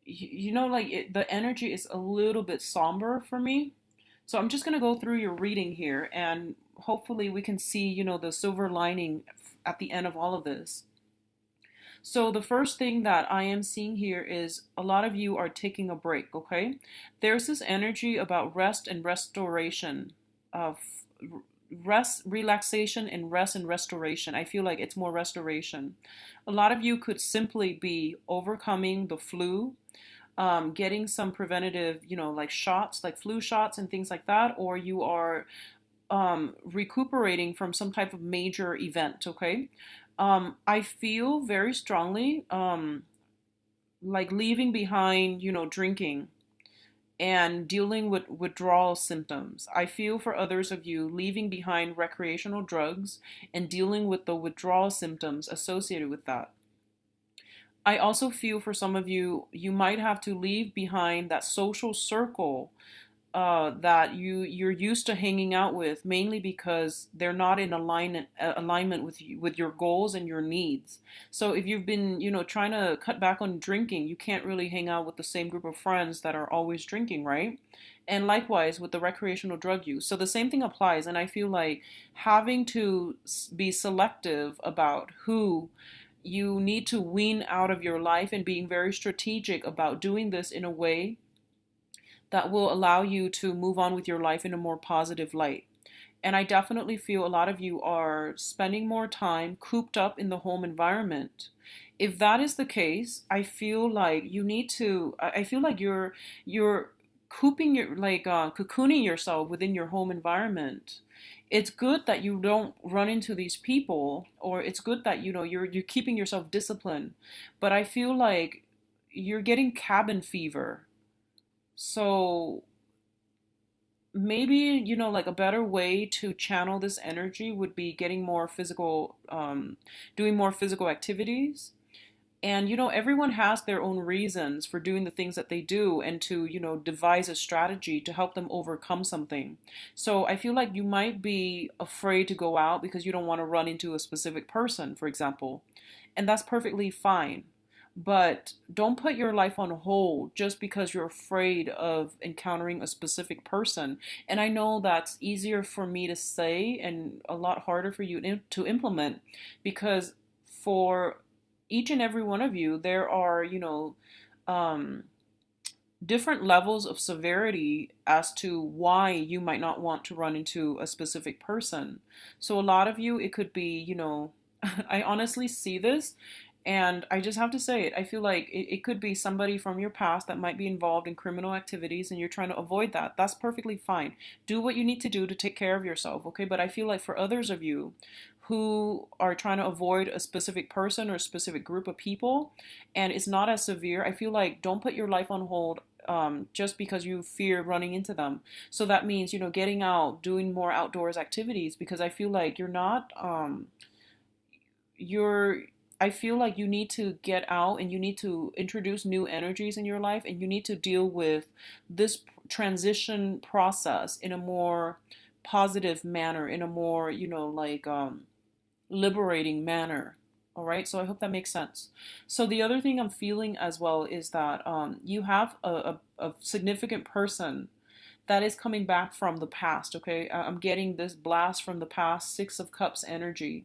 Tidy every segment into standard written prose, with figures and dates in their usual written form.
you know, like the energy is a little bit somber for me. So I'm just going to go through your reading here and hopefully we can see, you know, the silver lining at the end of all of this. So the first thing that I am seeing here is a lot of you are taking a break, okay? There's this energy about rest and restoration, of rest, relaxation, and rest and restoration. I feel like it's more restoration. A lot of you could simply be overcoming the flu, getting some preventative, you know, like shots, like flu shots and things like that, or you are recuperating from some type of major event, okay? I feel very strongly like leaving behind, you know, drinking and dealing with withdrawal symptoms. I feel for others of you leaving behind recreational drugs and dealing with the withdrawal symptoms associated with that. I also feel for some of you, you might have to leave behind that social circle that you're used to hanging out with, mainly because they're not in alignment with you, with your goals and your needs. So if you've been, you know, trying to cut back on drinking, you can't really hang out with the same group of friends that are always drinking, right? And likewise with the recreational drug use. So the same thing applies. And I feel like having to be selective about who you need to wean out of your life and being very strategic about doing this in a way that will allow you to move on with your life in a more positive light. And I definitely feel a lot of you are spending more time cooped up in the home environment. If that is the case, I feel like you need to, I feel like you're cooping your, like cocooning yourself within your home environment. It's good that you don't run into these people, or it's good that, you know, you're keeping yourself disciplined. But I feel like you're getting cabin fever. So maybe, you know, like a better way to channel this energy would be getting more physical, doing more physical activities. And, you know, everyone has their own reasons for doing the things that they do and to, you know, devise a strategy to help them overcome something. So I feel like you might be afraid to go out because you don't want to run into a specific person, for example. And that's perfectly fine. But don't put your life on hold just because you're afraid of encountering a specific person. And I know that's easier for me to say and a lot harder for you to implement, because for each and every one of you, there are, you know, um, different levels of severity as to why you might not want to run into a specific person. So a lot of you, it could be, you know, I honestly see this and I just have to say it. I feel like it could be somebody from your past that might be involved in criminal activities and you're trying to avoid that. That's perfectly fine. Do what you need to do to take care of yourself, okay? But I feel like for others of you who are trying to avoid a specific person or a specific group of people and it's not as severe, I feel like don't put your life on hold just because you fear running into them. So that means, you know, getting out, doing more outdoors activities, because I feel like you're not, you're, I feel like you need to get out and you need to introduce new energies in your life and you need to deal with this transition process in a more positive manner, in a more, you know, like, liberating manner. All right, so I hope that makes sense. So the other thing I'm feeling as well is that you have a significant person that is coming back from the past. Okay, I'm getting this blast from the past, Six of Cups energy.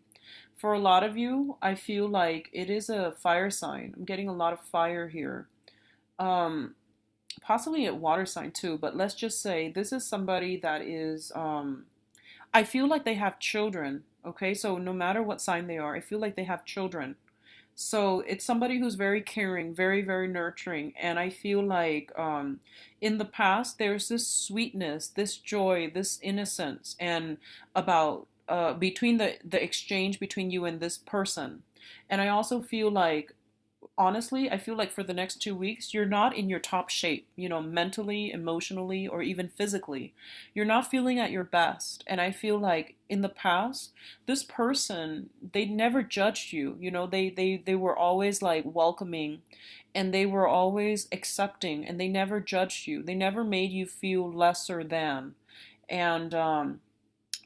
For a lot of you, I feel like it is a fire sign. I'm getting a lot of fire here. Um, Possibly a water sign too, but let's just say this is somebody that is I feel like they have children. Okay, so no matter what sign they are, I feel like they have children. So it's somebody who's very caring, very, very nurturing. And I feel like in the past, there's this sweetness, this joy, this innocence, and about between the exchange between you and this person. And I also feel like honestly, I feel like for the next 2 weeks, you're not in your top shape, you know, mentally, emotionally, or even physically. You're not feeling at your best. And I feel like in the past, this person, they never judged you. You know, they were always like welcoming and they were always accepting and they never judged you. They never made you feel lesser than. And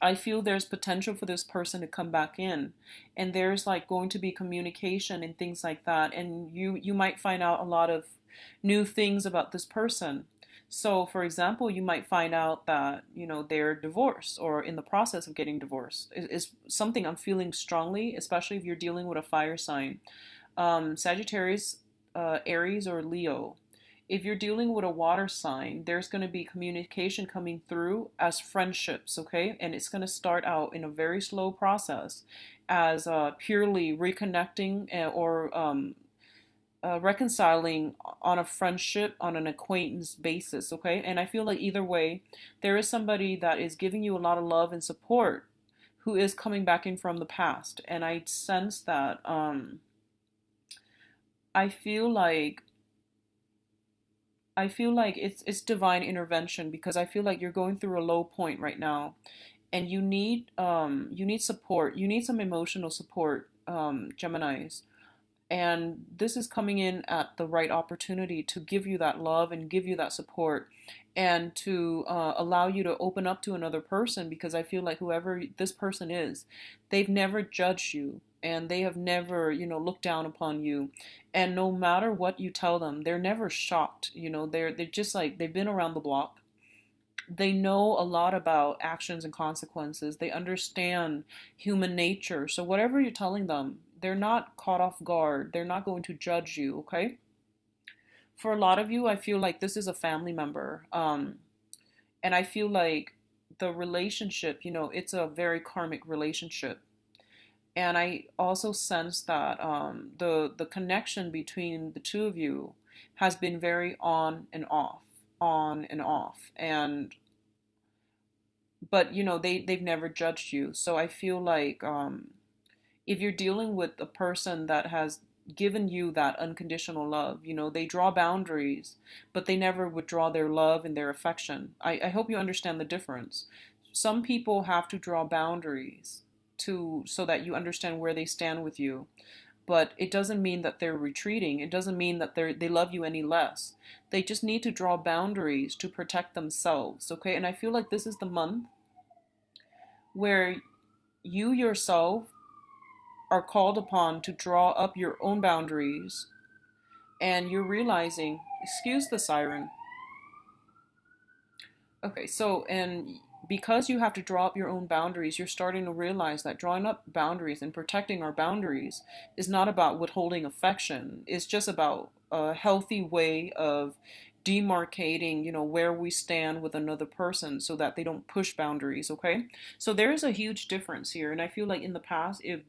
I feel there's potential for this person to come back in, and there's like going to be communication and things like that, and you might find out a lot of new things about this person. So for example, you might find out that they're divorced or in the process of getting divorced is something I'm feeling strongly, especially if you're dealing with a fire sign. Sagittarius, Aries, or Leo. If you're dealing with a water sign, there's going to be communication coming through as friendships, okay? And it's going to start out in a very slow process as purely reconnecting or reconciling on a friendship, on an acquaintance basis, okay? And I feel like either way, there is somebody that is giving you a lot of love and support who is coming back in from the past. And I sense that I feel like it's divine intervention, because I feel like you're going through a low point right now, and you need support. You need some emotional support, Geminis. And this is coming in at the right opportunity to give you that love and give you that support, and to allow you to open up to another person, because I feel like whoever this person is, they've never judged you, and they have never looked down upon you. And no matter what you tell them, they're never shocked. They're just like, they've been around the block. They know a lot about actions and consequences. They understand human nature. So whatever you're telling them, they're not caught off guard. They're not going to judge you, okay? For a lot of you, I feel like this is a family member. And I feel like the relationship, it's a very karmic relationship. And I also sense that the connection between the two of you has been very on and off, on and off. And but they've never judged you. So I feel like if you're dealing with a person that has given you that unconditional love, they draw boundaries, but they never withdraw their love and their affection. I hope you understand the difference. Some people have to draw boundaries to so that you understand where they stand with you. But it doesn't mean that they're retreating. It doesn't mean that they love you any less. They just need to draw boundaries to protect themselves, okay? And I feel like this is the month where you yourself are called upon to draw up your own boundaries, and you're realizing, excuse the siren. Okay, so, and because you have to draw up your own boundaries, you're starting to realize that drawing up boundaries and protecting our boundaries is not about withholding affection. It's just about a healthy way of demarcating, where we stand with another person so that they don't push boundaries, okay? So there is a huge difference here. And I feel like in the past, if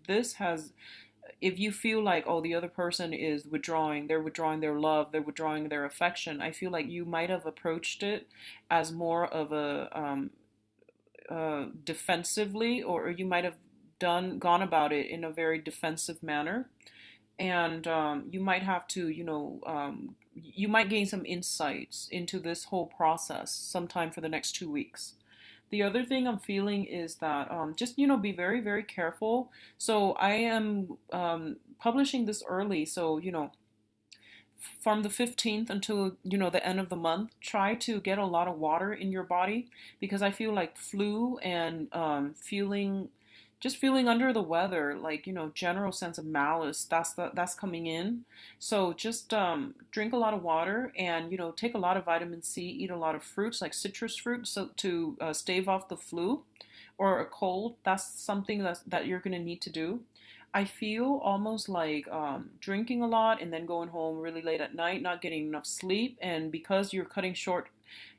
you feel like, oh, the other person is withdrawing, they're withdrawing their love, they're withdrawing their affection, I feel like you might have approached it as more of a defensively, or you might have gone about it in a very defensive manner. And you might have to, you might gain some insights into this whole process sometime for the next 2 weeks. The other thing I'm feeling is that just be very, very careful. So I am publishing this early, so from the 15th until the end of the month, try to get a lot of water in your body, because I feel like flu and feeling under the weather, like general sense of malice, that's coming in. So just drink a lot of water, and take a lot of vitamin C, eat a lot of fruits like citrus fruit, so to stave off the flu or a cold. That's something that you're going to need to do. I feel almost like drinking a lot and then going home really late at night, not getting enough sleep. And because you're cutting short,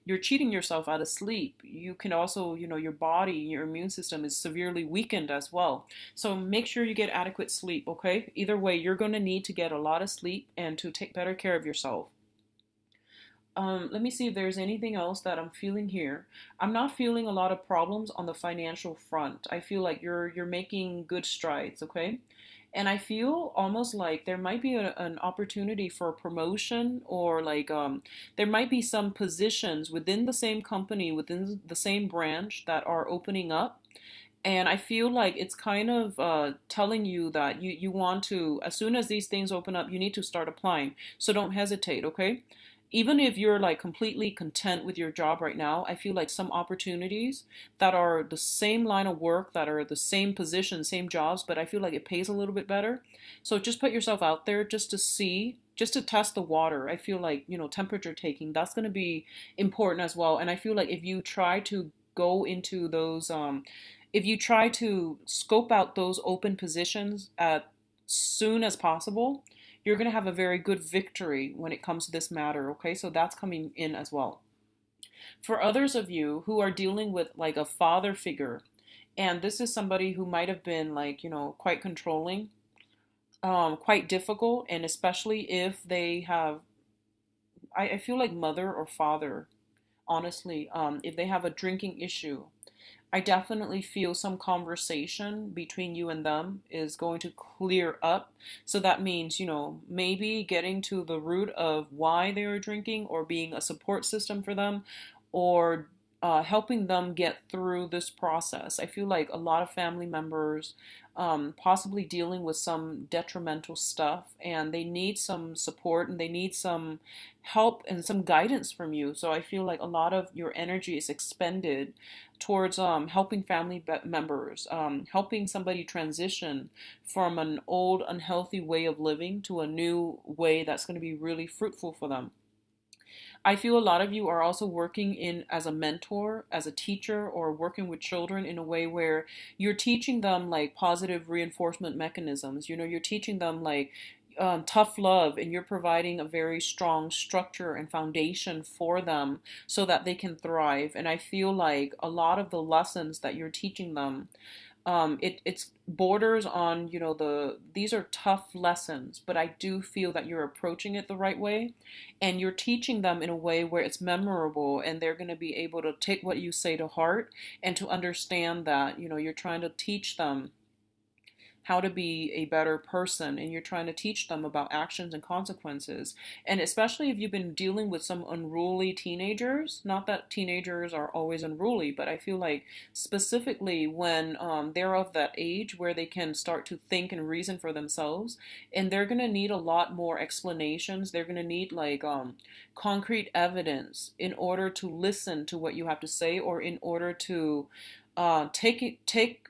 you're cheating yourself out of sleep. You can also, your body, your immune system is severely weakened as well. So make sure you get adequate sleep, okay? Either way, you're going to need to get a lot of sleep and to take better care of yourself. Let me see if there's anything else that I'm feeling here. I'm not feeling a lot of problems on the financial front. I feel like you're making good strides, okay? And I feel almost like there might be an opportunity for a promotion, or like there might be some positions within the same company, within the same branch, that are opening up. And I feel like it's kind of telling you that you want to, as soon as these things open up, you need to start applying. So don't hesitate, okay? Even if you're like completely content with your job right now, I feel like some opportunities that are the same line of work, that are the same position, same jobs, but I feel like it pays a little bit better. So just put yourself out there just to see, just to test the water. I feel like, temperature taking, that's going to be important as well. And I feel like if you try to go into those, if you try to scope out those open positions as soon as possible, you're going to have a very good victory when it comes to this matter. Okay, so that's coming in as well. For others of you who are dealing with like a father figure, and this is somebody who might have been like, quite controlling, quite difficult, and especially if they have, I feel like mother or father, honestly, if they have a drinking issue, I definitely feel some conversation between you and them is going to clear up. So that means, maybe getting to the root of why they are drinking, or being a support system for them, or helping them get through this process. I feel like a lot of family members possibly dealing with some detrimental stuff, and they need some support and they need some help and some guidance from you. So I feel like a lot of your energy is expended towards helping family members, helping somebody transition from an old unhealthy way of living to a new way that's going to be really fruitful for them. I feel a lot of you are also working in as a mentor, as a teacher, or working with children in a way where you're teaching them like positive reinforcement mechanisms. You're teaching them like tough love, and you're providing a very strong structure and foundation for them so that they can thrive. And I feel like a lot of the lessons that you're teaching them, it's borders on, these are tough lessons, but I do feel that you're approaching it the right way, and you're teaching them in a way where it's memorable, and they're going to be able to take what you say to heart, and to understand that, you're trying to teach them how to be a better person, and you're trying to teach them about actions and consequences. And especially if you've been dealing with some unruly teenagers, not that teenagers are always unruly, but I feel like specifically when they're of that age where they can start to think and reason for themselves, and they're going to need a lot more explanations. They're going to need like concrete evidence in order to listen to what you have to say, or in order to take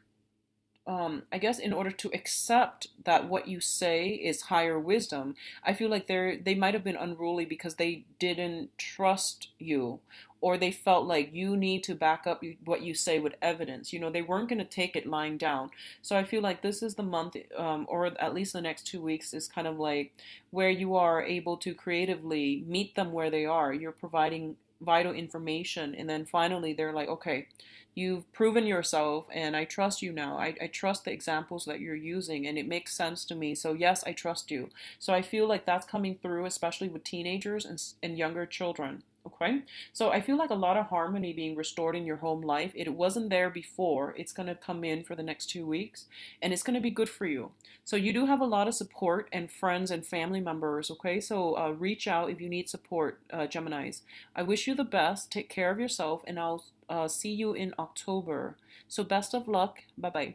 I guess in order to accept that what you say is higher wisdom. I feel like they might have been unruly because they didn't trust you, or they felt like you need to back up what you say with evidence. They weren't going to take it lying down. So I feel like this is the month, or at least the next 2 weeks, is kind of like where you are able to creatively meet them where they are. You're providing vital information, and then finally they're like, okay, you've proven yourself, and I trust you now. I trust the examples that you're using, and it makes sense to me. So yes, I trust you. So I feel like that's coming through, especially with teenagers and younger children. Okay, so I feel like a lot of harmony being restored in your home life. It wasn't there before. It's going to come in for the next 2 weeks, and it's going to be good for you. So you do have a lot of support and friends and family members. Okay, so reach out if you need support, Geminis. I wish you the best. Take care of yourself, and I'll see you in October. So best of luck. Bye bye.